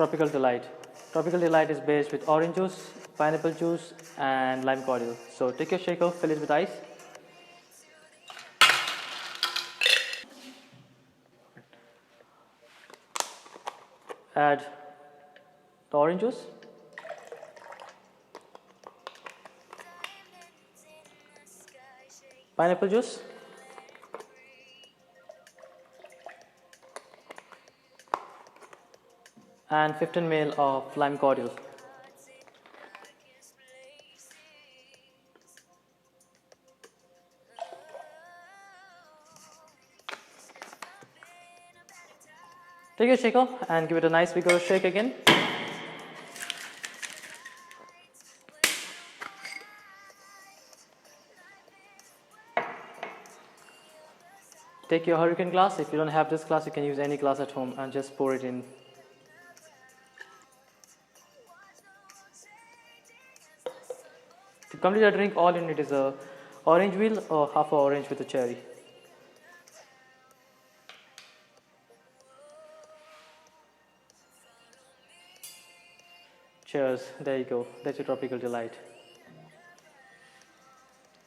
Tropical Delight. Tropical Delight is based with orange juice, pineapple juice and lime cordial. So take your shaker, fill it with ice. Add the orange juice. Pineapple juice. And 15 ml of lime cordial. Take your shaker and give it a nice vigorous shake again. Take your hurricane glass. If you don't have this glass, you can use any glass at home and just pour it in. To complete the drink, all you need is a orange peel or half an orange with a cherry. Cheers. There you go. That's your Tropical Delight.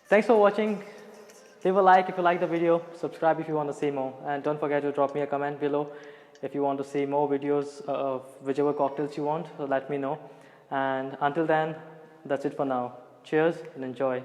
Thanks for watching. Leave a like if you like the video. Subscribe if you want to see more. And don't forget to drop me a comment below if you want to see more videos of whichever cocktails you want. So let me know. And until then, that's it for now. Cheers and enjoy.